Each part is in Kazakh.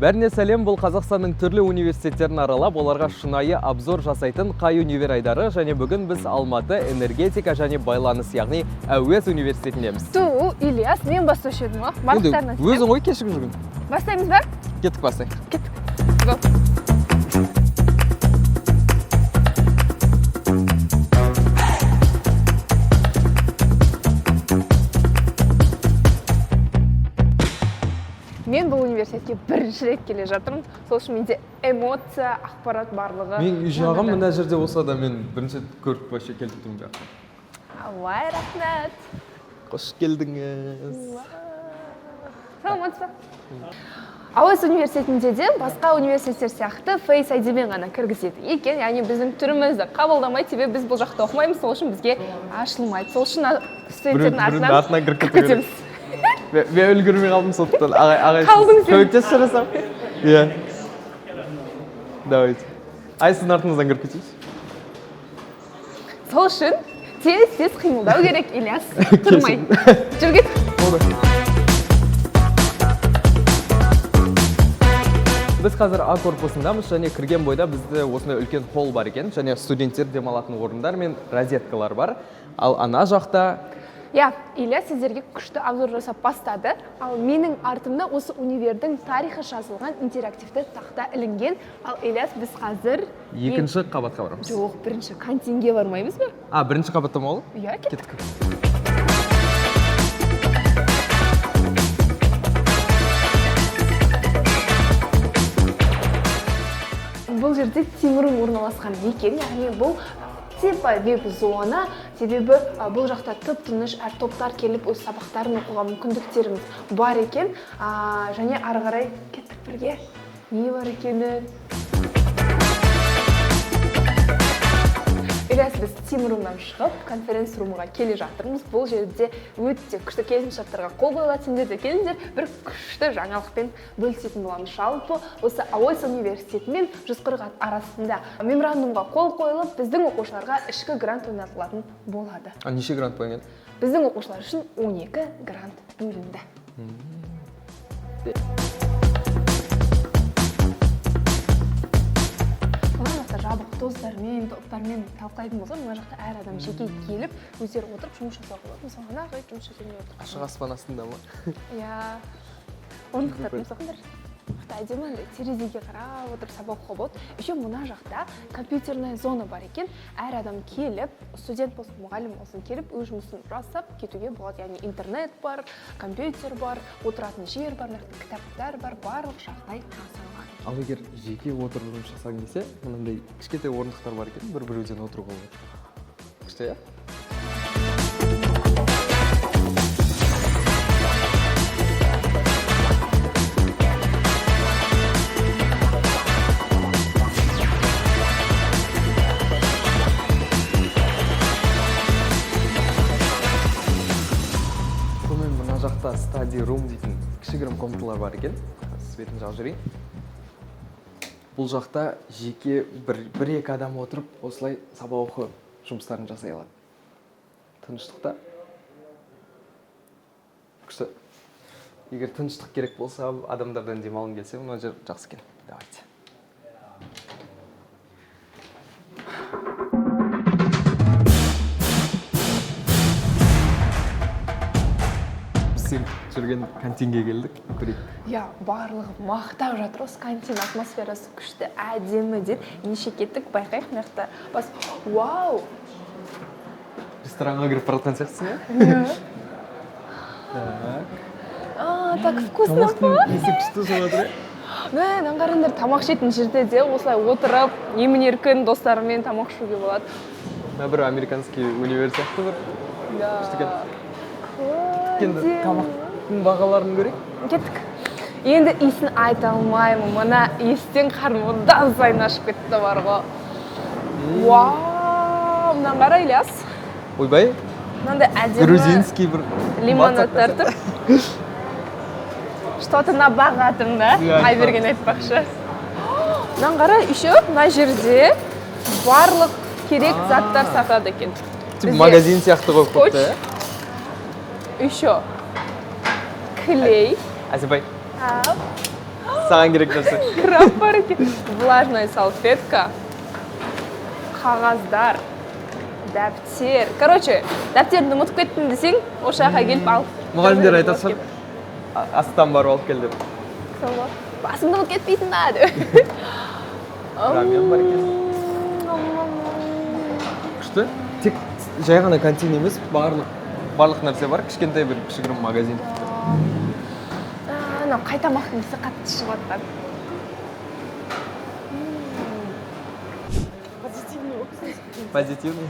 Бәріне сәлем, бұл Қазақстанның түрлі университеттерін аралап, оларға шынайы обзор жасайтын қай универ айдары, және бүгін біз Алматы энергетика және байланыс, яғни әуез университетіндеміз. Ильяс, мен бастаушы едім ғой. Барлықтарына сәлем. Өзің ғой кешігіп жүргін. Бастаймыз ба? Кеттік, бастайық. Кеттік. Go. Мен бұл университетке бірінші рет келе жатырмын. Сол үшін менде эмоция, ақпарат барлығы. Мен үй жағым мына жерде болса да мен бірінші көріп вообще келіп тұрмын жаққа. Алай, рахмет. Қош келдіңіз. Саламатсыз ба? Әуез университетінде де басқа университеттер сияқты Face ID-мен ғана кіргізеді екен. Яғни біздің түрімізді қабылдамайды, себебі біз бұл жақта оқымаймыз, сол үшін бізге ашылмайды. Сол үшін студенттердің атынан кіріп кетеміз. Мен үлгірмей қалдым соттан. Ағай, қалдың сен. көмектес жарасам. Иә. Давайте. Ай, сіздің артыңыздан кіріп кетейіз. Сол үшін тез қимылдау керек, Ильяс. Тұрмай. Жүргет. Біз қазір А корпусындамыз, және кірген бойда бізде осындай үлкен холл бар екен, және студенттер демалатын орындар мен розеткалар бар. Ал ана жақта Ильяс сіздерге күшті обзор жасап бастады. Ал менің артымда осы универдің тарихы жазылған интерактивті тақта ілінген. Ал Ильяс, біз қазір екінші қабатқа барамыз. Жоқ, бірінші кантинге бармаймыз ба? Бірінші қабатта ма ол? Иә, кеттік. Бұл жерде темірім орналасқан екен, яғни бұл типа веб-зона, себебі бұл жақта тып-тыныш әр топтар келіп өз сабақтарын оқуға мүмкіндіктеріміз бар екен. Және ары қарай кеттік бірге. Не бар екені? Ильяс, біз тим-румнан шығып, конференц-румға келе жатырмыз. Бұл жерде өте күшті келісімшарттарға қол қойылады. Сендер де келіңдер, бір күшті жаңалықпен бөлісетін боламыз. Жалпы осы Әуез университеті мен 140 арасында меморандумға қол қойылып, біздің оқушыларға ішкі грант ойнатылатын болады. Неше грант бөлінген? Біздің оқушылар үшін 12 грант бөлінді. Жабық достармен, топтармен талқылайтын болса, мына жақта әр адам жеке келіп, өздері отырып жұмыс жасауға болады. Мысалы, ғана ағай жұмыс жасаймын отыр. Ашық аспан астында ма? Иә. Орындықтар мысалғандар. Әдемі андай терезеге қарап отырып сабақ оқуға болады. Еще мына жақта компьютерная зона бар екен. Әр адам келіп, студент болсын, мұғалім болсын, келіп өз жұмысын жасап кетуге болады. Яғни интернет бар, компьютер бар, отыратын жер бар, кітаптар бар, барлық жағдай жасалған. Ал егер жеке отырып жұмыс жасағың келсе, мынандай кішкентай орындықтар бар екен, бір-біреуден отыруға болады. Күшті, иә? Сонымен мына жақта study room дейтін кішігірім комнаталар бар екен. Светін жағып жүрейін. Бұл жақта жеке бір-екі адам отырып, осылай сабақ оқу жұмыстарын жасай алады. Тыныштықта. Күшті. Егер тыныштық керек болса, адамдардан демалғың келсе, мына жер жақсы екен. Давайте. Сен жүрген кантинге келдік, көрейік. Иә, барлығы мақтап жатыр, осы кантин атмосферасы күшті, әдемі дейді. Неше кеттік, байқайық мықты. Бас, вау! Ресторанға кіріп баратқан сияқтысың ба? Так вкусно па? Тамақтың есі күшті соғады. Мен аңғарыңдар, тамақ жейтін жерде де осылай отырып, емін-еркін достарымен тамақ ішуге болады. Бір американский универ сияқты бір. Да. Енді тамақтың бағаларын көрейік. Кеттік. Енді иісін айта алмаймын. Мына иістен қарным одан сайын ашып кетті бар ғой. Вау! Мынаны қара, Ильяс. Ойбай. Мынандай әдемі грузинский бір лимонадтар тұр. Что-то на бағатым да? Айберген айтпақшы. Мынаны қара, еще мына жерде барлық керек заттар сатады екен. Магазин сияқты қойып қойыпты, иә? Еще клей. Азибай. Саған керек нәрсе. Краб бар екен. Влажная салфетка. Қағаздар. Дәптер. Короче, дәптерді ұмытып кеттім десең, осы жаққа келіп алып. Мұғалімдер айтады, астан барып алып кел деп. Басымды ұмытып кетпейсің ба деп. Рамен бар екен. Күшті. Тек жай ғана кантин емес, барлық нәрсе бар. Кішкентай бір кішігірім магазин. Анау қай тамақтың иісі қатты шығып жатқан. Позитивный.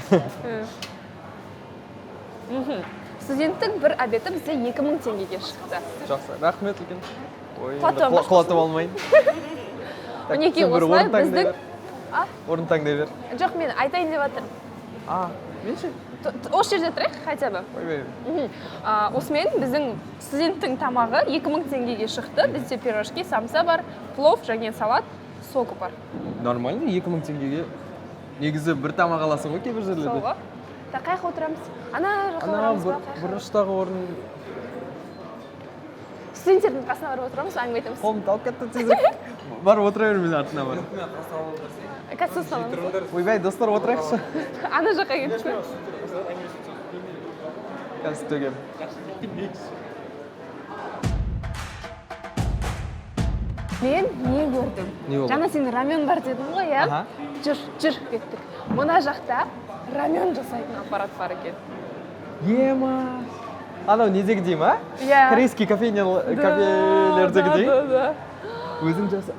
Студенттің бір обеті бізде 2000 теңгеге шықты. Жақсы. Рахмет үлкен. Ой, Құлатып құлатып алмайын. Мінекей осылай біздің... Орын таңдай бер. Жоқ, мен айтайын деп жатырмын. Мен ше? Осы жерде тұрайық, хотя бы. Осымен біздің студенттің тамағы 2000 теңгеге шықты. Бізде пирожки, самса бар, плов және салат, сокі бар. Нормально, 2000 теңгеге. Негізі бір тамақ аласың ғой кейбір жерлерде. Солға. Қай жаққа отырамыз? Ана жаққа отырамыз ба? Бұрыштағы орын. Студенттердің қасына барып отырамыз, әңгіме айтамыз. Қолымды алып кетті тезірек. Барып отыра бер, мен артына бар. Қазір ұсталамыз. Ойбай, достар, отырайықшы. Ана жаққа кетті. Қазір төгем. Мен не көрдім? Не болды? Жаңа сен рамен бар дедің ғой, иә? Жүр, кеттік. Мына жақта рамен жасайтын аппарат бар екен. Ема! Анау недегі дейм, а? Иә. Корейский кафелердегі дейм? Да. Өзің жасы.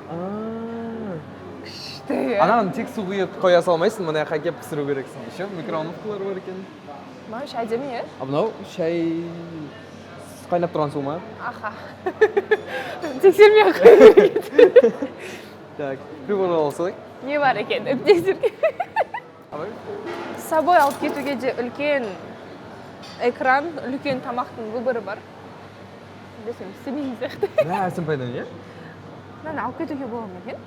Күшті. Ананы тек су құйып қоя салмайсың, мына жаққа келіп пісіру керексің. Еще микроволновкалар бар екен. Мынау шай әдемі, иә? Мынау шай қайнап тұрған су ма? Аха. Тексермей ақ қойып. Так, прибор алсақ. Не бар екен? Тексерге. С собой алып кетуге де үлкен экран, үлкен тамақтың выборы бар. Десем, істемейміз сияқты. Әсім пайдан, е? Мынаны алып кетуге бола ма екен?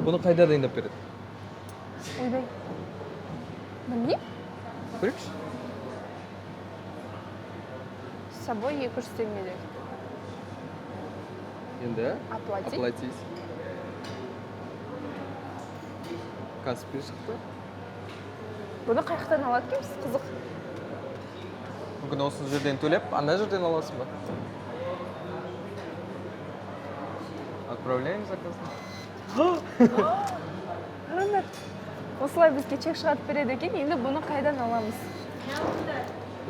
Бұны қайда дайындап береді? Ойбай. Білмеймін. Көрейікші? С собой 200 теңгеде. Енді? Оплатить. Оплатить. Каспи шықты. Бұны қайықтан алады екенбіз, қызық. Мүмкін осы жерден төлеп, ана жерден аласың ба? Отправляем заказын. Қараңдар. Осылай бізге чек шығарып береді екен, енді бұны қайдан аламыз?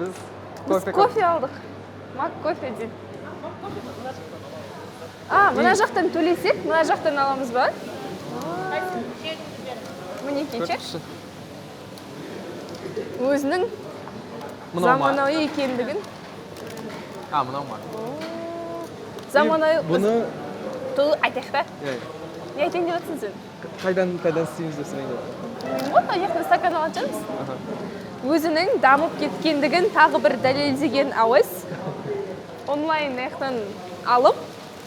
Біз кофе алдық. Мак кофе дейді. Мына жақтан төлесек, мына жақтан аламыз ба? Мінекей чек. Өзінің заманауи екендігін. Мынау ма? Заманауи... Бұны... Айтайық та? Не айтайын деп жатсың сен? Қайдан істейміз деп сұрайын деп. Вот, аяқтан стакан алатжамыз. Өзінің дамып кеткендігін тағы бір дәлелдеген ауыз. Онлайн аяқтан алып,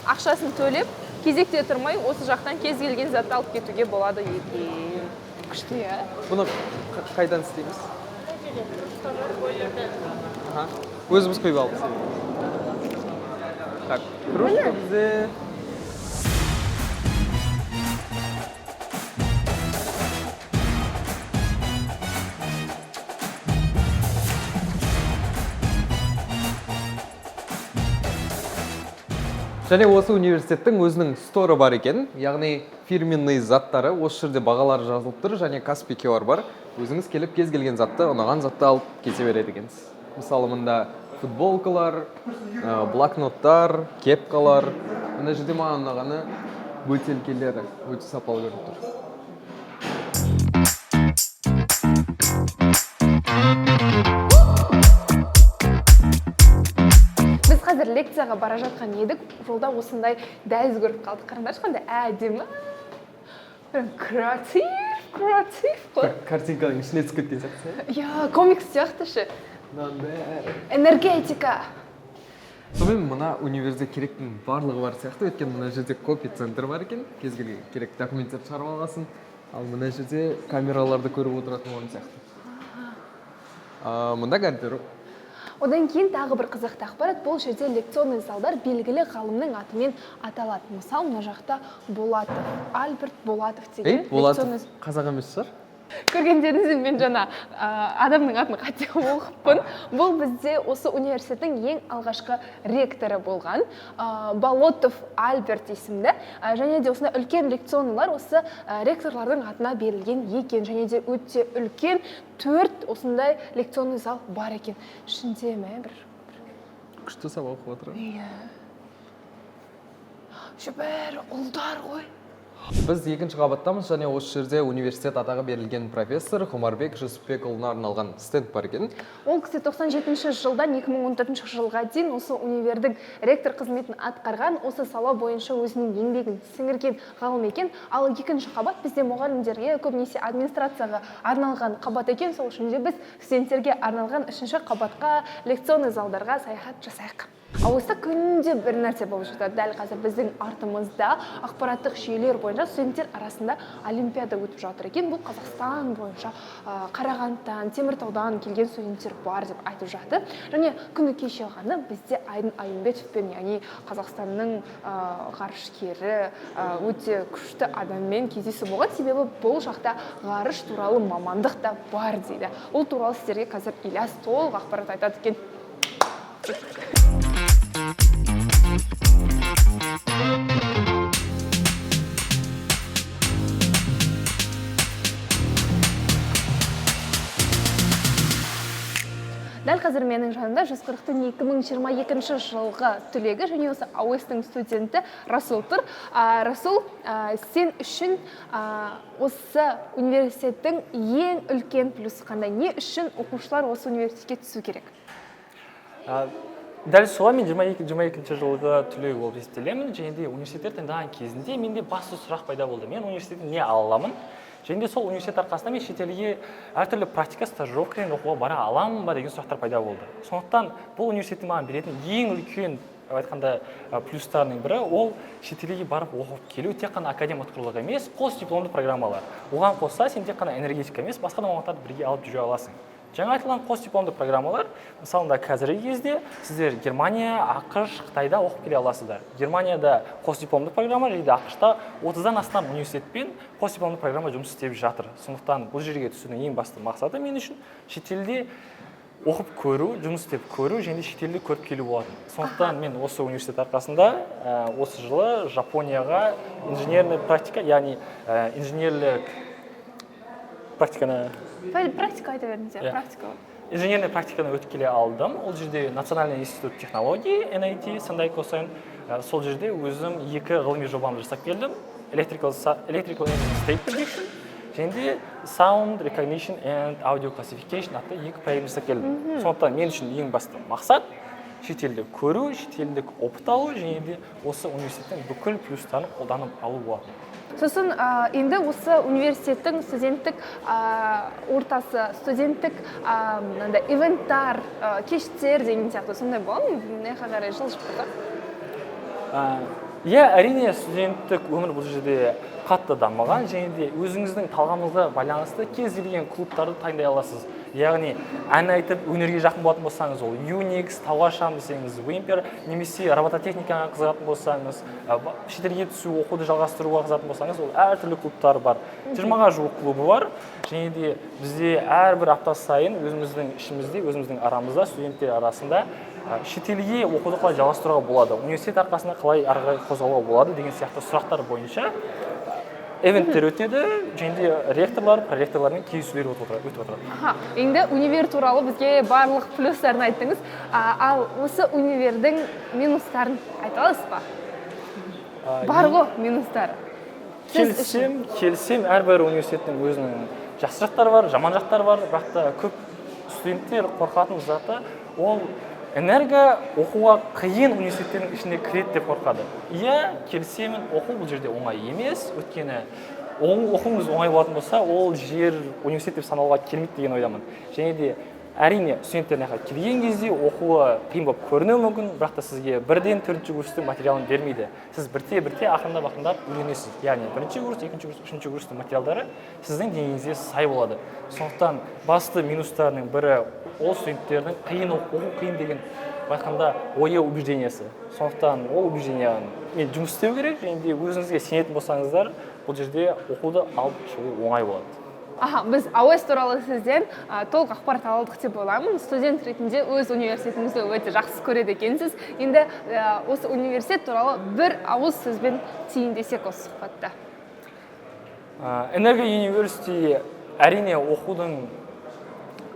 ақшасын төлеп, кезекте тұрмай, осы жақтан кез келген затты алып кетуге болады екен. Күшті, иә? Бұны қайдан істейміз? Өзіміз қойып алып. Так, кружка бізде... Және осы университеттің өзінің сторы бар екен, яғни фирменный заттары осы жерде бағалары жазылып тұр, және Каспи QR бар. Өзіңіз келіп кез келген затты, ұнаған затты алып кете береді екенсіз. Мысалы, мында футболкалар, блокноттар, кепкалар. Мына жерде маған ұнағаны бөтелкелері өте сапалы көрініп тұр. Қазір лекцияға бара жатқан едік, жолда осындай дәліз көріп қалдық. Қараңдаршы, қандай әдемі. Креатив қой. Картинканың ішіне түсіп кеткен сияқты. Иә, комикс сияқты ше. Энергетика. Сонымен мына универде керектің барлығы бар сияқты, өйткені мына жерде копи-центр бар екен, кез келген керек документтерді шығарып аласың. Ал мына жерде камераларды көріп отыратын орын сияқты. Мында гардероб. Одан кейін тағы бір қызықты ақпарат, бұл жерде лекционный залдар белгілі ғалымның атымен аталады. Мысалы, мына жақта Болатов, Альберт Болатов деген Болатов қазақ емес шығар? Көргендеріңіз мен жаңа адамның атын қате оқыппын. Бұл бізде осы университеттің ең алғашқы ректоры болған Болотов Альберт есімді. Және де осындай үлкен лекционлар осы ректорлардың атына берілген екен. Және де өте үлкен 4 осындай лекционный зал бар екен. Ішінде бір Күшті сабақ оқып отыр. Бәрі ұлдар ғой. Біз екінші қабаттамыз және осы жерде университет атағы берілген профессор Құмарбек Жүсіпбекұлына арналған стенд бар екен. Ол кісі 97 жылдан 2014 жылға дейін осы универдің ректор қызметін атқарған, осы сала бойынша өзінің еңбегін сіңірген ғалым екен. Ал екінші қабат бізде мұғалімдерге, көбінесе администрацияға арналған қабат екен. Сол үшін де біз студенттерге арналған үшінші қабатқа, лекционный залдарға саяхат жасайық. Ал осы күнде бір нәрсе болып жатады. Дәл қазір біздің артымызда ақпараттық жүйелер бойынша студенттер арасында олимпиада өтіп жатыр екен. Бұл Қазақстан бойынша Қарағандыдан, Теміртаудан келген студенттер бар деп айтып жатыр. Және күні кеше ғана бізде Айдын Айымбетовпен, яғни Қазақстанның ғарышкері, өте күшті адаммен кездесу болған. Себебі бұл жақта ғарыш туралы мамандық та бар дейді. Ол туралы сіздерге қазір Ильяс толық ақпарат айтады екен. Дәл қазір менің жанымда 140-тың 2022 жылғы түлегі және осы АОС-тың студенті Расул тұр. Расул, сен үшін осы университеттің ең үлкен плюсы қандай? Не үшін оқушылар осы университетке түсу керек? Дәл солай, мен 22 жылғы түлек болып есептелемін. Және де университетті таңдаған кезінде менде басты сұрақ пайда болды. Мен университеттен не ала аламын? Және де сол университет арқасында мен шетелге әртүрлі практика, стажировкамен оқуға бара аламын ба деген сұрақтар пайда болды. Сондықтан бұл университеттің маған беретін ең үлкен айтқанда плюстарының бірі ол шетелге барып оқып келу, тек қана академ атқырлығы емес, қос дипломды программалар. Оған қоса сен тек қана энергетика емес, басқа да мамандықтарды бірге алып жүре аласың. Жаңа айтылған қос дипломды программалар, мысалында қазіргі кезде сіздер Германия, ақш, Қытайда оқып келе аласыздар. Германияда қос дипломды программа, және де ақшта 30-дан астам университетпен қос дипломды программа жұмыс істеп жатыр. Сондықтан бұл жерге түсудің ең басты мақсаты мен үшін шетелде оқып көру, жұмыс істеп көру, және шетелде көріп келу болатын. Сондықтан мен осы университет арқасында осы жылы Жапонияға инженерный практика, яғни инженерлік практиканы Практика айта беріңіздер, практика. Инженерный практиканы өтіп келе алдым. Ол жерде Национальный институт технологий, NIT, сондай қосайын. Сол жерде өзім 2 ғылыми жобамды жасап келдім. Electrical State Prediction, және де Sound Recognition and Audio Classification атты 2 проект жасап келдім. Сондықтан мен үшін ең басты мақсат шетелде көру, шетелдік опыт алу, және де осы университеттің бүкіл плюстарын қолданып алу болатын. Сосын енді осы университеттің студенттік ортасы, студенттік ивенттар, кештер деген сияқты сондай болған, неға қарай жылжып тұрды? Әрине студенттік өмір бұл жерде қатты дамыған, және де өзіңіздің талғамыңызға байланысты кез келген клубтарды таңдай аласыз. Яғни ән айтып өнерге жақын болатын болсаңыз, ол Unix, тауға шығамын десеңіз, Wimper, немесе робототехникаға қызығатын болсаңыз, шетелге түсу, оқуды жалғастыруға қызығатын болсаңыз, ол әртүрлі клубтар бар. 20-ға жуық клубы бар, және де бізде әрбір апта сайын өзіміздің ішімізде, өзіміздің арамызда, студенттер арасында шетелге оқуды қалай жалғастыруға болады, университет арқасында қалай ары қарай қозғалуға болады деген сияқты сұрақтар бойынша эвенттер өтеді, және де ректорлар, проректорлармен кездесулер өтіп отырады. Енді универ туралы бізге барлық плюстарын айттыңыз. Ал осы универдің минустарын айта аласыз ба? Бар ғой минустары. Келсем, әрбір университеттің өзінің жақсы жақтары бар, жаман жақтары бар, бірақ та көп студенттер қорқатын заты ол энерго оқуға қиын университеттердің ішіне кіреді деп қорқады. Келісемін, оқу бұл жерде оңай емес, өйткені оқуыңыз оңай болатын болса, ол жер университет деп санауға келмейді деген ойдамын. Және де әрине студенттеріне келген кезде оқуы қиын болып көрінуі мүмкін, бірақ та сізге бірден 4-ші курстың материалын бермейді. Сіз бірте ақырындап үйренесіз. Яғни 1-ші курс, 2-ші курс, 3-ші курстың материалдары сіздің деңгейіңізге сай болады. Сондықтан басты минустарының бірі ол студенттердің оқу қиын деген айтқанда ойы убеждениесі. Сондықтан ол убежденияны мен жұмыс істеу керек, және де өзіңізге сенетін болсаңыздар, бұл жерде оқуды алып шығу оңай болады. Біз АОС туралы сізден толық ақпарат алдық деп ойлаймын. Студент ретінде өз университетіңізді өте жақсы көреді екенсіз. Енді осы университет туралы бір ауыз сөзбен түйіндесек осы сұхбатта. Энерго университеті әрине оқудың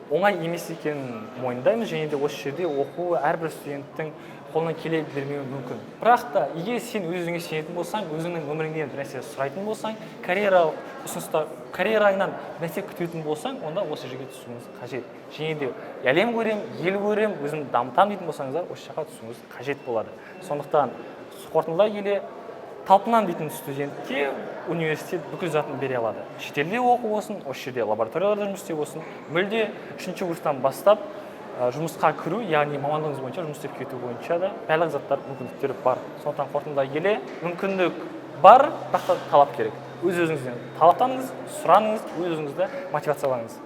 оңай емес екенін мойындаймыз, және де осы жерде оқу әрбір студенттің қолынан келе бермеуі мүмкін. Бірақ та, егер сен өзіңе сенетін болсаң, өзіңнің өміріңнен бір нәрсе сұрайтын болсаң, карьераңнан нәрсе күтетін болсаң, онда осы жерге түсуіңіз қажет. Және де әлем көрем, ел көрем, өзімді дамытамын дейтін болсаңыздар, осы жаққа түсуіңіз қажет болады. Сондықтан қорытындылай келе, талпынамын дейтін студентке университет бүкіл затын бере алады. Шетелде оқу болсын, осы жерде лабораторияларда жұмыс істеу болсын, мүлде 3-ші курстан бастап жұмысқа кіру, яғни мамандығыңыз бойынша жұмыс істеп кету бойынша да барлық заттар, мүмкіндіктер бар. Сондықтан қорытындылай келе, мүмкіндік бар, бірақ та талап керек. Өз-өзіңізден талаптаныңыз, сұраныңыз, өз-өзіңізді мотивациялаңыз.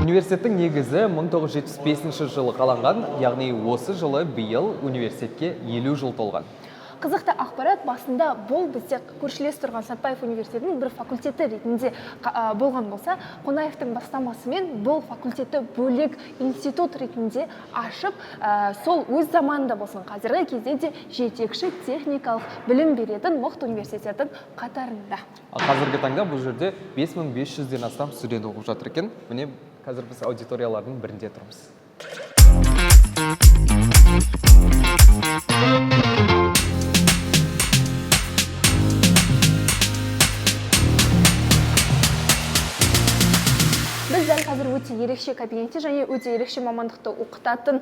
Университеттің негізі 1975 жылы қаланған, яғни осы жылы биыл университетке 50 жыл толған. Қызықты ақпарат басында бұл бізде көршілес тұрған Сәтбаев университетінің бір факультеті ретінде болған болса, Қонаевтың бастамасымен бұл факультеті бөлек институт ретінде ашып, сол өз заманында болсын, қазіргі кезде де жетекші техникалық білім беретін мықты университеттің қатарында. Қазіргі таңда бұл жерде 5500-ден астам студент оқып жатыр екен. Міне қазір біз аудиториялардың бірінде тұрмыз. Біз дәл қазір өте ерекше кабинетте және өте ерекше мамандықты оқытатын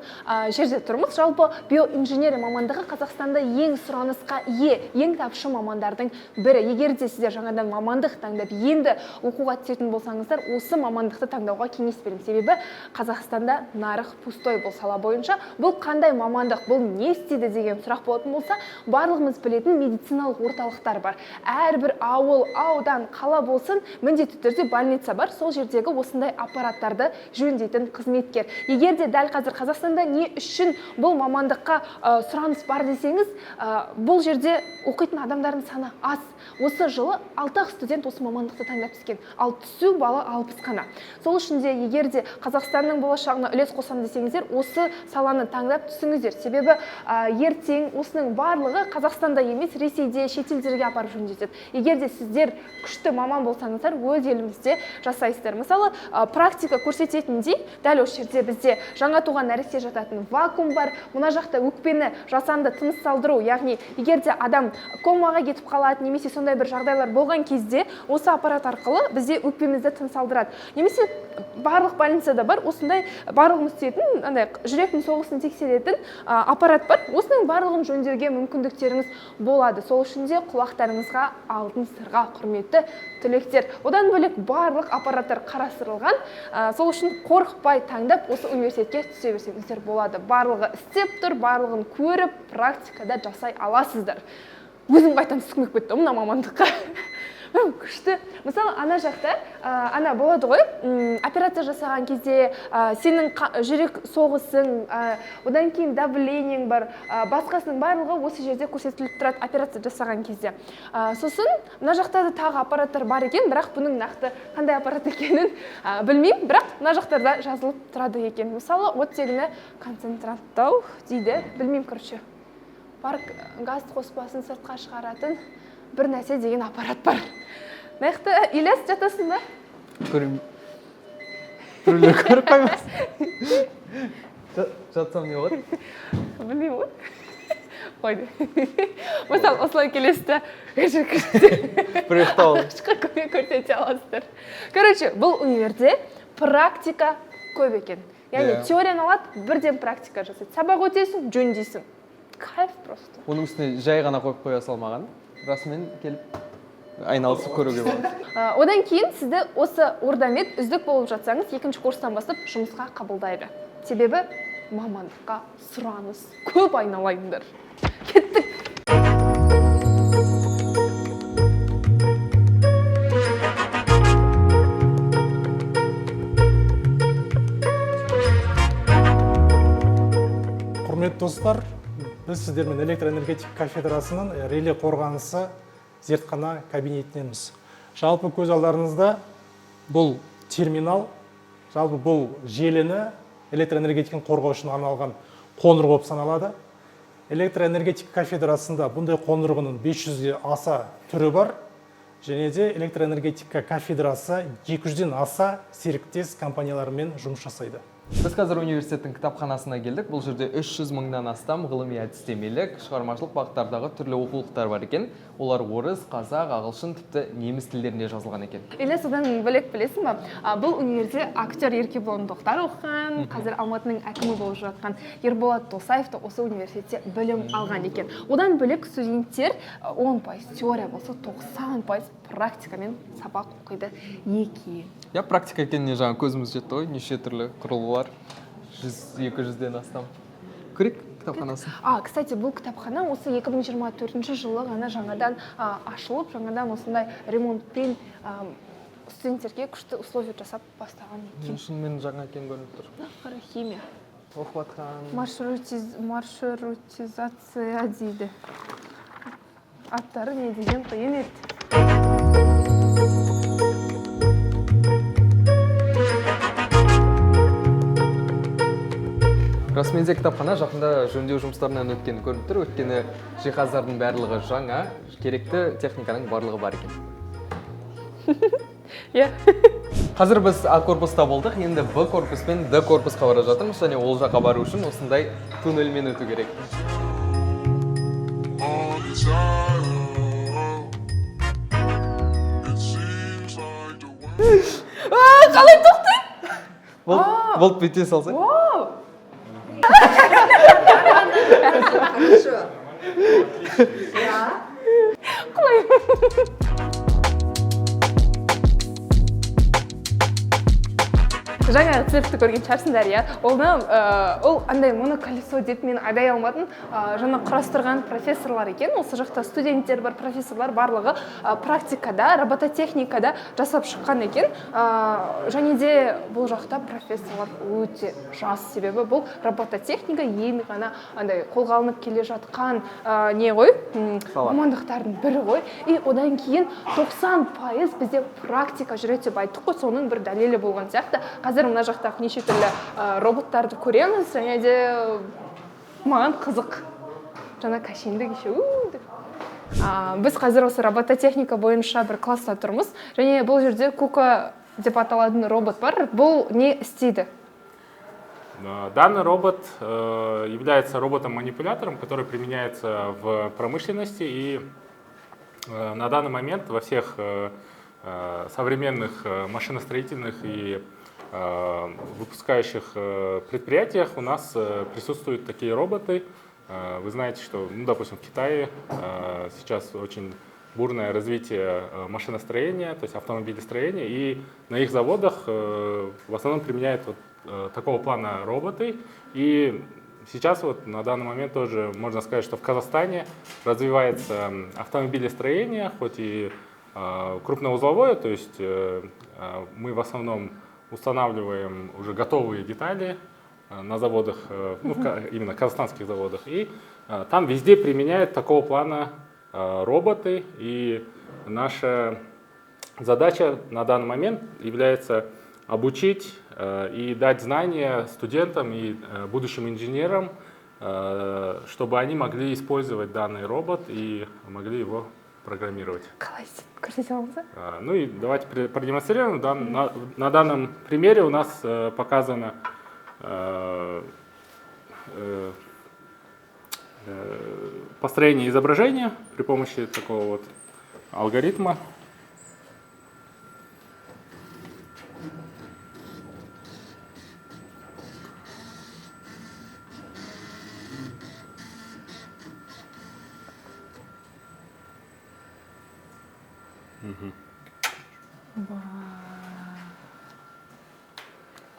жерде тұрмыз. Жалпы биоинженерия мамандығы Қазақстанда ең сұранысқа ие, ең тапшы мамандардың бірі. Егер де сіздер жаңадан мамандық таңдап, енді оқуға түсетін болсаңыздар, осы мамандықты таңдауға кеңес беремін. Себебі Қазақстанда нарық пустой бұл сала бойынша. Бұл қандай мамандық, бұл не істейді деген сұрақ болатын болса, барлығымыз білетін медициналық орталықтар бар. Әрбір ауыл, аудан, қала болсын, міндетті түрде больница бар. Сол жердегі осындай аппараттарды жөндейтін қызметкер. Егер де дәл қазір Қазақстанда не үшін бұл мамандыққа сұраныс бар десеңіз, бұл жерде оқитын адамдардың саны аз. Осы жылы 6 студент осы мамандықты таңдап түскен, ал түсу балы 60 қана. Сол үшін де егер де Қазақстанның болашағына үлес қосам десеңіздер, осы саланы таңдап түсіңіздер. Себебі ертең осының барлығы Қазақстанда емес, Ресейде, шетелдерге апарып жөндетеді. Егер де сіздер күшті маман болсаңыздар, өз елімізде жасайсыздар. Мысалы, практика көрсететіндей, дәл осы жерде бізде жаңа туған нәресте жататын вакуум бар. Мына жақта өкпені жасанды тыныс салдыру, яғни егер де адам комаға кетіп қалады, немесе сондай бір жағдайлар болған кезде, осы аппарат арқылы бізде өкпемізді тыныс алдырады. Немесе барлық больницада бар, осындай барлығын істейтін, жүректің соғысын тексеретін аппарат бар. Осының барлығын жөндеуге мүмкіндіктеріңіз болады. Сол үшін де құлақтарыңызға алтын сырға құрметті түлектер. Одан бөлек барлық аппараттар қарастырылған. Сол үшін қорықпай таңдап осы университетке түсе берсеңіздер болады. Барлығы істеп тұр, барлығын көріп, практикада жасай аласыздар. Өзім қайтан түскім келіп кетті мына мамандыққа. Күшті. Мысалы, ана жақта, ана болады ғой, операция жасаған кезде сенің жүрек соғысың, одан кейін давлениең бар, басқасының барлығы осы жерде көрсетіліп тұрады операция жасаған кезде. Сосын, мына жақта да тағы аппараттар бар екен, бірақ бұның нақты қандай аппарат екенін білмеймін, бірақ мына жақтарда жазылып тұрады екен. Мысалы, оттегіні концентранттау дейді, білмеймін, короче. Бар газ қоспасын сыртқа шығаратын бір нәрсе деген аппарат бар. Нақты, Ильяс, жатасың ба? Көрім. Түрлі көріп қаймас. Жатсам не болады? Білмеймін ғой. Қойды. Мысалы, осылай келесті. Бір ұйықтау. Шыққа көмек көрсете аласыздар. Короче, бұл универде практика көп екен. Яғни теорияны алады, бірден практика жасайды. Сабақ өтесің, жөндейсің. Кайф просто. Оның үстіне жай ғана қойып қоя салмаған. Расымен келіп айналысып көруге болады. Одан кейін сізді осы ордамет үздік болып жатсаңыз, 2-ші курстан бастап жұмысқа қабылдайды. Себебі мамандыққа сұраныс көп, айналайындар. Кеттік! Құрметті достар, біз сіздермен электроэнергетика кафедрасының реле қорғанысы зертхана кабинетінеміз. Жалпы көз алдарыңызда бұл терминал, жалпы бұл желіні электроэнергетиканы қорғау үшін арналған қондырғы болып саналады. Электроэнергетика кафедрасында бұндай қондырғының 500-де аса түрі бар, және де электроэнергетика кафедрасы 200-ден аса серіктес компаниялармен жұмыс жасайды. Біз қазір университеттің кітапханасына келдік. Бұл жерде 300 мыңнан астам ғылыми әдістемелік, шығармашылық бағыттардағы түрлі оқулықтар бар екен. Олар орыс, қазақ, ағылшын, тіпті неміс тілдерінде жазылған екен. Или содан бөлек білесің бе, бұл универде актер Еркебұлан Тоқтар оқыған, қазір Алматының әкімі болып жатқан Ерболат Досаев та осы университетте білім алған екен. Одан бөлек студенттер 10% теория болса 90% практикамен сабақ оқиды екен. Я практика екеніне жаңа көзіміз жетті ғой, неше түрлі құрылғылар, 100-200-ден астам. Көрейік кітапханасын. Кстати, бұл кітапхана осы 2024 жылы ғана жаңадан ашылып, жаңадан осындай ремонтпен студенттерге күшті условия жасап бастаған екен. Шынымен жаңа екен көрініп тұр. Қара химия. Оқып жатқан. Маршрутизация дейді. Аттары не деген қиын еді. Расымен де кітапхана жақында жөндеу жұмыстарынан өткені көрініп тұр. Өйткені жиһаздардың барлығы жаңа, керекті техниканың барлығы бар екен. Қазір біз А корпуста болдық, енді Б корпус пен Д корпусқа бара жатырмыз, және ол жаққа бару үшін осындай туннельмен өту керек. Қалай тоқтай? Болды, бүйте салсай. Хорошо. Жаңа рецепті көрген шығарсыңдар, иә. Ол андай моноколесо деп мен айдай алмадым. Жаңа құрастырған профессорлар екен. Осы жақта студенттер бар, профессорлар барлығы практикада, робототехникада жасап шыққан екен. Және де бұл жақта профессорлар өте жас, себебі бұл робототехника ең ғана андай қолға алынып келе жатқан не ғой? Мамандықтардың бірі ғой. И одан кейін 90% бізде практика жүреді деп айттық қой, соның бір дәлелі болған сияқты. Қазір мына жақтағы неше түрлі роботтарды көреміз, және де маған қызық. Жаңа кәшенді кеше. Біз қазір осы робототехника бойынша бір класста тұрмыз, және бұл жерде Кука деп аталатын робот бар. Бұл не істейді? Данный робот является роботом-манипулятором, который применяется в промышленности, и на данный момент во всех современных машиностроительных и выпускающих предприятиях у нас присутствуют такие роботы. Вы знаете, что, допустим, в Китае сейчас очень бурное развитие машиностроения, то есть автомобилестроения, и на их заводах в основном применяют вот такого плана роботы. И сейчас вот на данный момент тоже можно сказать, что в Казахстане развивается автомобилестроение, хоть и крупноузловое, то есть мы в основном устанавливаем уже готовые детали на заводах, ну, именно казахстанских заводах, и там везде применяют такого плана роботы, и наша задача на данный момент является обучить и дать знания студентам и будущим инженерам, чтобы они могли использовать данный робот и могли его программировать. Ну и давайте продемонстрируем. На данном примере у нас показано построение изображения при помощи такого вот алгоритма.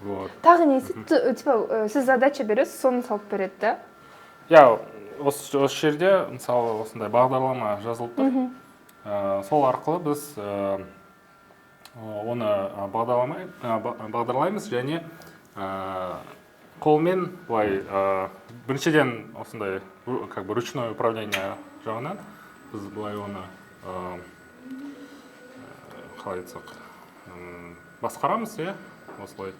Вот. Тағы несі, типа, сіз задача бересіз, соны салып береді, да? Я осы жерде, мысалы, осындай бағдарлама жазылып тұр. Сол арқылы біз оны бағдарлаймыз, және қолмен былай біріншіден осындай как бы ручное управление жағынан біз былай оны қалай айтсақ басқарамыз, иә, осылай.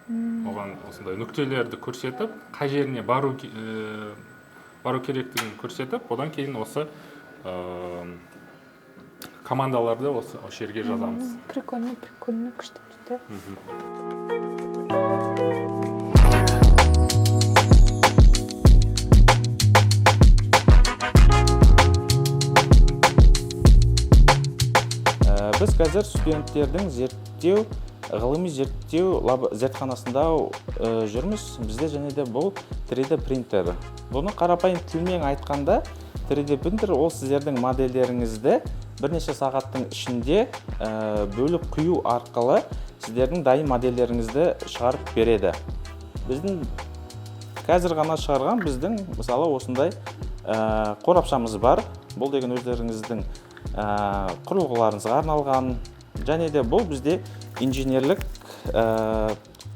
Оған осындай нүктелерді көрсетіп, қай жеріне бару керектігін көрсетіп, одан кейін осы командаларды осы жерге жазамыз. Прикольно, күшті. Біз қазір студенттердің ғылыми зерттеу зертханасында жүрміз. Бізде және де бұл 3D принтер. Бұны қарапайым тілмен айтқанда, 3D принтер ол сіздердің модельдеріңізді бірнеше сағаттың ішінде бөліп құю арқылы сіздердің дайын модельдеріңізді шығарып береді. Біздің қазір ғана шығарған біздің мысалы осындай қорапшамыз бар. Бұл деген өздеріңіздің құрылғыларыңызға арналған, және де бұл бізде инженерлік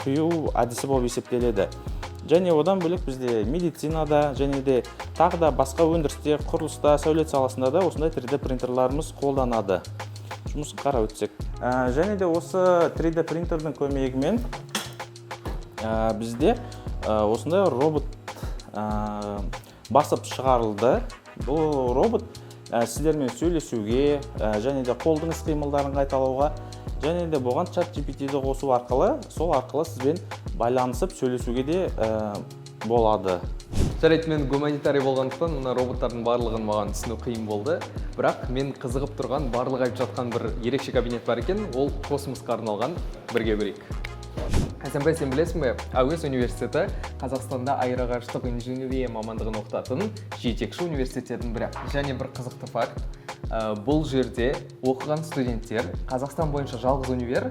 құю әдісі болып есептеледі. Және одан бөлек бізде медицинада, және де тағы да басқа өндірісте, құрылыста, сәулет саласында да осындай 3D принтерларымыз қолданады. Жұмысын қарап өтсек. Және де осы 3D принтердің көмегімен бізде осындай робот басып шығарылды. Бұл робот сіздермен сөйлесуге, және де қолдың іс-қимылдарын қайталауға, және де бұған ChatGPT-ді қосу арқылы, сол арқылы сізбен байланысып сөйлесуге де болады. Жарайды, мен гуманитарий болғандықтан мына роботтардың барлығын маған түсіну қиын болды. Бірақ мен қызығып тұрған, барлығы айтып жатқан бір ерекше кабинет бар екен, ол космосқа арналған. Бірге көрейік. Әсембай, сен білесің бе, АУЭС университеті Қазақстанда аэроғарыштық инженерия мамандығын оқытатын жетекші университеттердің бірі. Және бір қызықты факт, бұл жерде оқыған студенттер Қазақстан бойынша жалғыз универ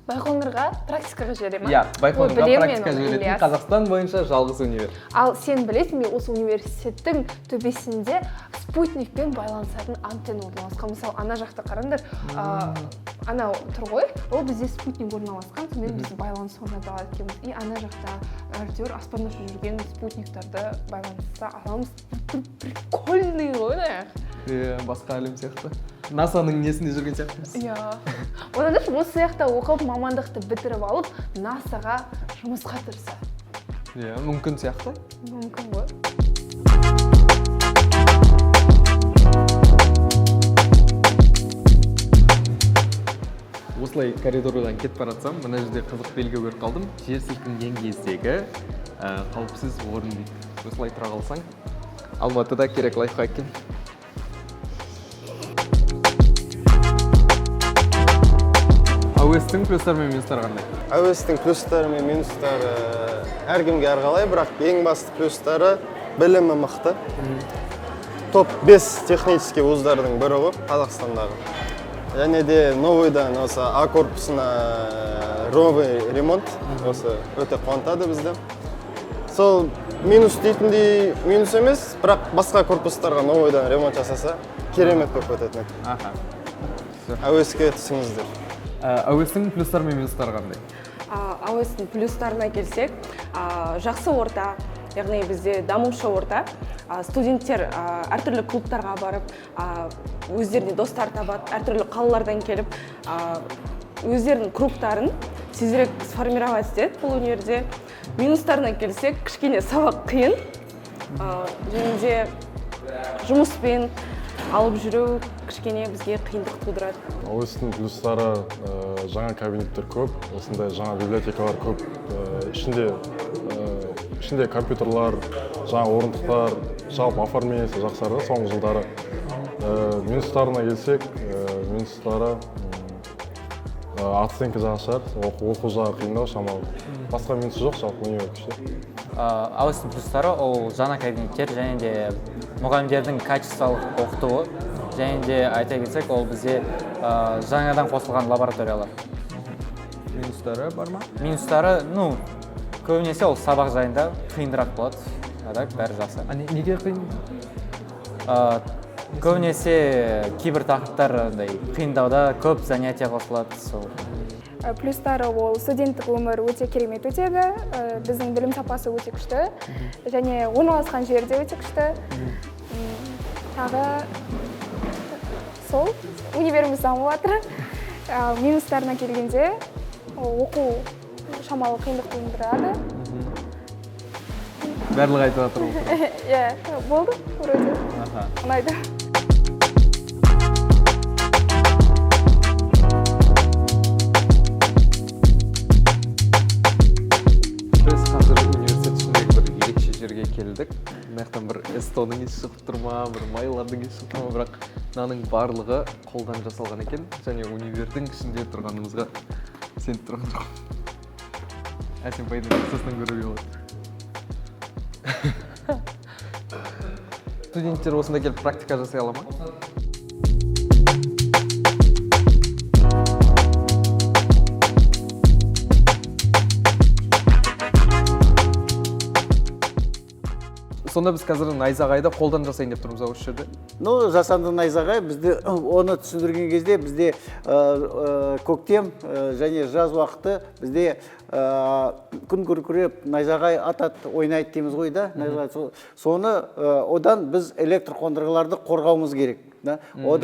Байқоңырға практикаға жібере ма? Иә, Байқоңырға практика жіберетін Қазақстан бойынша жалғыз универ. Ал сен білесің бе, осы университеттің төбесінде спутникпен байланысатын антенна орналасқан. Мысалы, ана жақта қараңдар, анау тұр ғой, ол бізде спутник орналасқан, сонымен біз байланыс орната аламыз. И ана жақта әйтеуір аспанда жүрген спутниктарды байланыса аламыз. Прикольный ғой, да? Басқа әлем сияқты. НАСАның несінде жүрген сияқтымыз. Иә. Одан осы сияқты оқып, мамандықты бітіріп алып, НАСАға жұмысқа тұрса. Иә, мүмкін сияқты. Мүмкін ғой. Осылай коридордан кетіп баратсам, мына жерде қызық белгі көріп қалдым. Жер сілкінген кездегі қауіпсіз орын дейді. Осылай тұра қалсаң, Алматыда керек лайфхак екен. АУЭС-тің плюстары мен минустары қандай? АУЭС-тің плюстары мен минустары әркімге әрқалай, бірақ ең басты плюстары білімі мықты. Топ 5 технический вуздардың бірі ғой Қазақстандағы. Және де новыйдан осы А корпусына ровый ремонт осы өте қуантады бізді. Сол минус дейтіндей минус емес, бірақ басқа корпустарға новыйдан ремонт жасаса керемет болып өтетін. АУЭС-ке түсіңіздер. АУЭС-тің плюстары мен минустары қандай? АУЭС-тің плюстарына келсек, жақсы орта, яғни бізде дамушы орта, студенттер әртүрлі клубтарға барып, өздеріне достар табады, әртүрлі қалалардан келіп, өздерінің кругтарын тезірек сформировать етеді бұл универде. Минустарына келсек, кішкене сабақ қиын, және де жұмыспен алып жүру кішкене бізге қиындық тудырады. АУЭС-тің плюстары жаңа кабинеттер көп, осындай жаңа библиотекалар көп, ішінде компьютерлар, жаңа орындықтар, жалпы оформлениесі жақсарды соңғы жылдары. Минустарына келсек, минустары оценка жағы шығар, оқу жағы қиындау шамалы. Басқа минусы жоқ, жалпы универ күшті. АУЭС-тің плюстары ол жаңа кабинеттер және де мұғалімдердің качестволық оқытуы, және де айта кетсек, ол бізде жаңадан қосылған лабораториялар. Минустары бар ма? Минустары, көбінесе ол сабақ жайында қиындырақ болады. Так, бәрі жақсы. Неге қиын? Көбінесе кейбір тақырыптар қиындауда көп занятия қосылады. плюстары ол студенттік өмір өте керемет өтеді, біздің білім сапасы өте күшті, және орналасқан жерде өте күшті. Тағы сол универіміз дамып жатыр. Минустарына келгенде оқу шамалы қиындық туындырады. Барлығы айтып жатыр ғой. Иә, болды, вроде. Ұнайды. Біз қазір университет ішіндегі бір ерекше жерге келдік. Мынаяқтан бір эстоның иісі шығып тұр ма, бір майлардың иісі шығып тұр ма, бірақ мынаның барлығы қолдан жасалған екен, және универдің ішінде тұрғанымызға сеніп тұрған жоқ. Әсем пайданың қысасынан көруге болады. Студенттер осында келіп практика жасай ала ма? Сонда біз қазір найзағайды қолдан жасайын деп тұрмыз осы жерде. Ну, жасанды найзағай бізде оны түсіндірген кезде бізде көктем және жаз уақыты бізде күн күркіреп найзағай атады, ойнайды дейміз ғой да. Соны одан біз электр қондырғыларды қорғауымыз керек.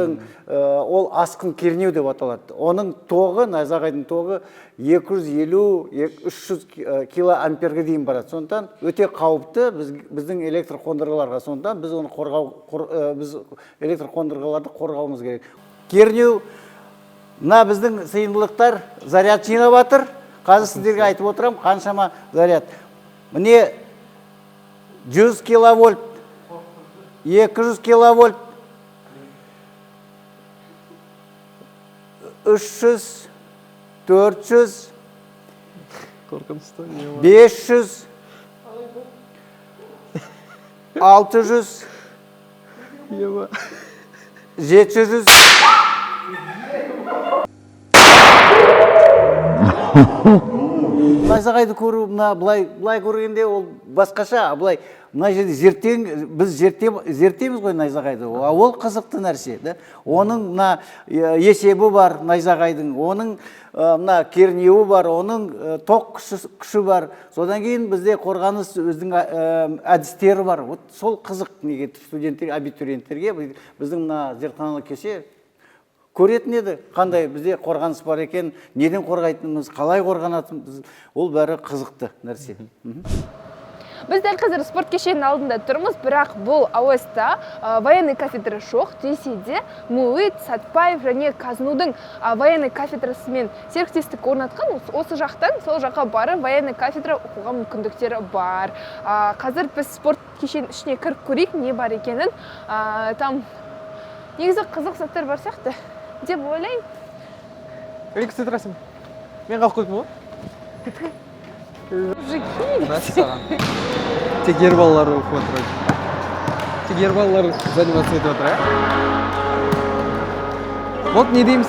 Ол асқын кернеу деп аталады. Оның тоғы, найзағайдың тоғы 250-300 килоамперге дейін барады. Сондықтан өте қауіпті біздің электр қондырғыларға. Сондықтан біз оны біз электр қондырғыларды қорғауымыз керек. Кернеу, мына біздің сыйымдылықтар заряд жинап жатыр. Қазір сіздерге айтып отырам, қаншама заряд. Міне 100 киловольт, 200 киловольт, 300, 400, 500, 600, 700. Найзағайды көру, былай көргенде ол басқаша, былай мына жерде біз зерттейміз ғой найзағайды. Ол қызықты нәрсе. Оның есебі бар найзағайдың, оның кернеуі бар, оның тоқ күші бар. Содан кейін бізде қорғаныс өздің әдістері бар. Сол қызық неге студенттер, абитуриенттерге біздің зертханалық кеше көретін еді, қандай бізде қорғаныс бар екен, неден қорғайтынымыз, қалай қорғанатынымыз, ол бәрі қызықты нәрсе. Біз дәл қазір спорт кешенінің алдында тұрмыз, бірақ бұл АОС-та военный кафедра жоқ, десе де МУИТ, Сатпаев және Казнудың военный кафедрасымен серіктестік орнатқан. Осы жақтан сол жаққа барып военный кафедра оқуға мүмкіндіктері бар. Қазір біз спорт кешенінің ішіне кіріп көрейік, не бар екенін. Там негізі қызық заттар бар сияқты деп ойлаймын. Электр рәсім. Мен қалып қойдым ғой? Мужики. Тек ер балалар оқып отыр. Тек ер балалар заниматься етіп отыр, Вот не дейміз.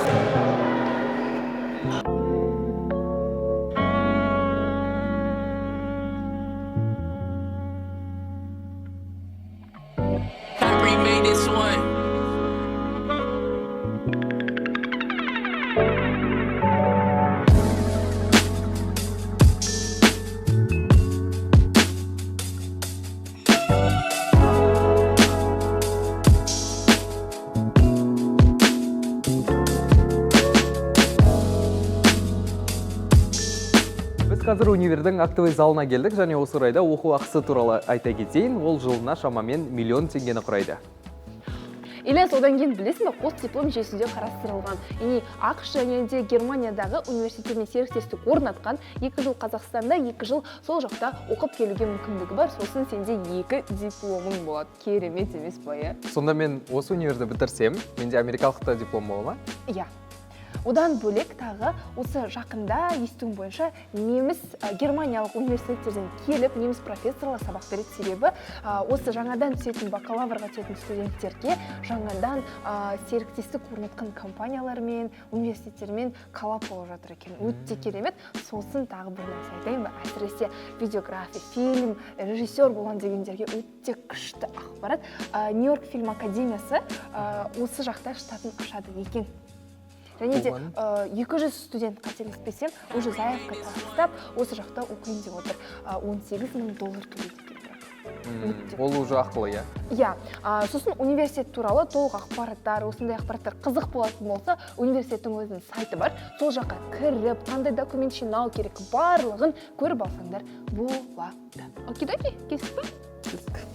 Қазір универдің актовый залына келдік, және осы орайда оқу ақысы туралы айта кетейін, ол жылына шамамен 1 миллион теңгені құрайды. Ильяс, одан кейін білесің бе, қос диплом жүйесінде қарастырылған. Яғни ақш және де Германиядағы университетіне серіктестік орнатқан, 2 жыл Қазақстанда, 2 жыл сол жақта оқып келуге мүмкіндігі бар, сосын сенде 2 дипломың болады. Керемет емес па? Сонда мен осы универді бітірсем, менде америкалықта диплом бола ма? Иә. Одан бөлек тағы осы жақында естуім бойынша неміс германиялық университеттерден келіп, неміс профессорлар сабақ береді. Себебі осы жаңадан түсетін бакалаврға түсетін студенттерге жаңадан серіктестік орнатқан компаниялармен, университеттермен коллаб болып жатыр екен. Өте керемет. Сосын тағы бір нәрсе айтайын ба? Әсіресе видеография, фильм, режиссер болған дегендерге өте күшті ақпарат. Нью-Йорк фильм академиясы осы жақта штатын ашады екен. және де 200 студент қателеспесем уже заявка тастап осы жақта оқиын деп отыр. $18,000 төлейді екен бірақ. Ол уже ақылы, иә? Иә, сосын университет туралы толық ақпараттар, осындай ақпараттар қызық болатын болса, университеттің өзінің сайты бар. Сол жаққа кіріп, қандай документ жинау керек, барлығын көріп алсаңдар болады. Окей-доки, келістік пе? Келістік.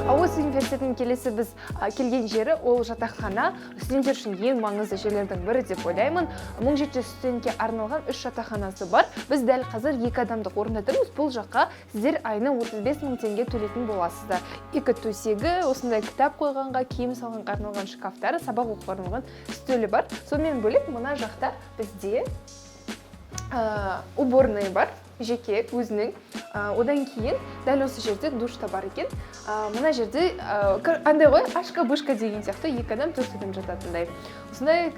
Осы университеттің келесі біз келген жері ол жатақхана. Студенттер үшін ең маңызды жерлердің бірі деп ойлаймын. 1700 студентке арналған 3 жатақханасы бар. Біз дәл қазір 2 адамдық орында тұрмыз. Бұл жаққа сіздер айына 35,000 теңге төлейтін боласыздар. 2 төсегі, осындай кітап қойғанға, киім салғанға арналған шкафтары, сабақ оқуға арналған үстелі бар. Сонымен бөлек мына жақта бізде уборный бар, жеке өзінің. Одан кейін дәл осы жерде душ та бар екен. Мына жерде андай ғой, ашка-бышка деген сияқты 2 адам 4 адам жататындай. Осындай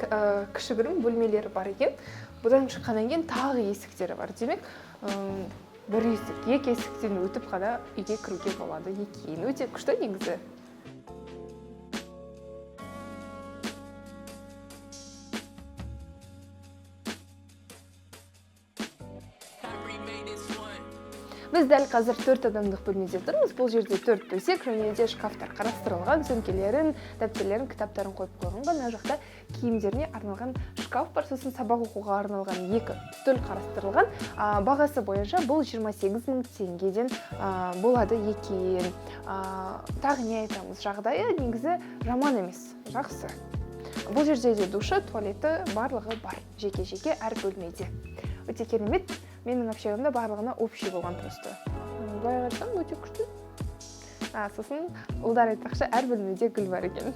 кішігірім бөлмелері бар екен. Бұдан шыққаннан кейін тағы есіктері бар. Демек, бір есік, 2 есіктен өтіп қана үйге кіруге болады екен. Өте күшті негізі. Біз дәл қазір 4 адамдық бөлмеде тұрмыз. Бұл жерде 4 төсек және де шкафтар қарастырылған, сөмкелерін, дәптерлерін, кітаптарын қойып қойған. Мына жақта киімдеріне арналған шкаф бар, сосын сабақ оқуға арналған 2 үстел қарастырылған. Бағасы бойынша бұл 28,000 теңгеден болады екен. Тағы не айтамыз? Жағдайы негізі жаман емес, жақсы. Бұл жерде де душы, туалеті барлығы бар, жеке-жеке әр бөлмеде. Өте керемет. Менің общагымда барлығына общий болған просто. Былай қарасам, өте күшті. Сосын ұлдар айтпақшы, әр бөлмеде гүл бар екен.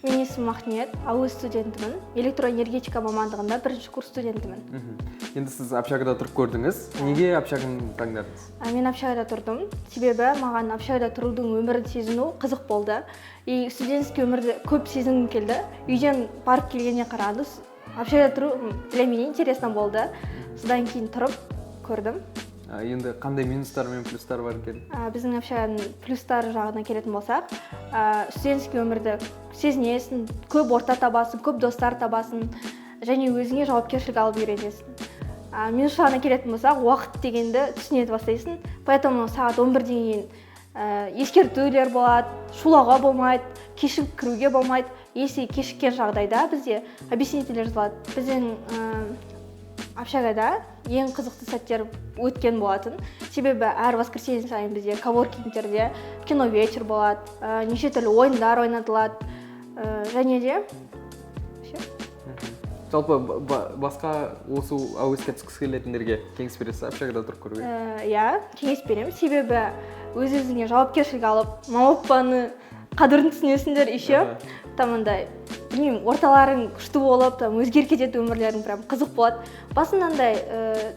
Мен есімім Махниет, АУ студентімін. Электроэнергетика мамандығында 1-ші курс студентімін. Енді сіз общагада тұрып көрдіңіз. Неге общаганы таңдадыңыз? Мен общагада тұрдым. Себебі маған общагада тұрудың өмірін сезіну қызық болды. И студентский өмірді көп сезінгім келді. Үйден барып келгеніне қарағанда общагада тұру для меня интересно болды. Содан кейін тұрып көрдім. Енді қандай минустар мен плюстар бар екен? Біздің общаганың плюстары жағына келетін болсақ, студентский өмірді сезінесің, көп орта табасың, көп достар табасың, және өзіңе жауапкершілік алып үйренесің. Минус жағына келетін болсақ, уақыт дегенді түсіне бастайсың. Поэтому сағат 11-ден кейін ескертулер болады, шулауға болмайды, кешігіп кіруге болмайды. Если кешіккен жағдайда бізде объяснительдер жазылады. Біздің общагада ең қызықты сәттер өткен болатын. Себебі әр воскресенье сайын бізде коворкингтерде кино вечер болады, неше түрлі ойындар ойнатылады, және де Жалпы басқа осы әуеске түскісі келетіндерге кеңес бересіз общагада тұрып көруге? Иә, кеңес беремін. Себебі өз-өзіңе жауапкершілік алып, мама-папаны қадірін түсінесіңдер еще. Тамандай, білмеймін, орталарың күшті болып, өзгеріп кететін өмірлерің прям қызық болады. Басындандай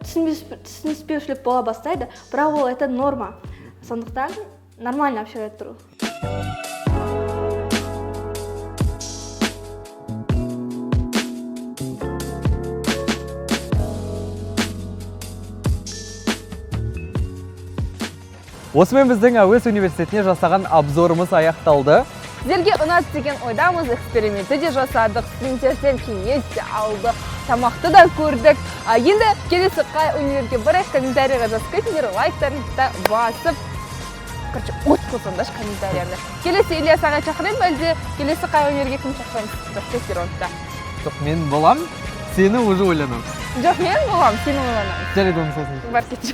түсініспеушілік бола бастайды, бірақ ол это норма. Сондықтан нормально общагада тұру. Осымен біздің әуес университетіне жасаған обзорымыз аяқталды. Сіздерге ұнады деген ойдамыз, экспериментті де жасадық, студенттерден кеңес де алдық, тамақты да көрдік. Енді келесі қай универге барайық, комментарийға жазып кетіңдер, лайктарыңызды басып, от қосыңдар комментарияны. Келесі Ильяс аға шақырайын ба, әлде келесі қай универге кім шақырайын? Жоқ, мен болам, сені уже ойланам. Жоқ, мен болам, сені ойланам. Жарайды, оны сосын. Бар кетші.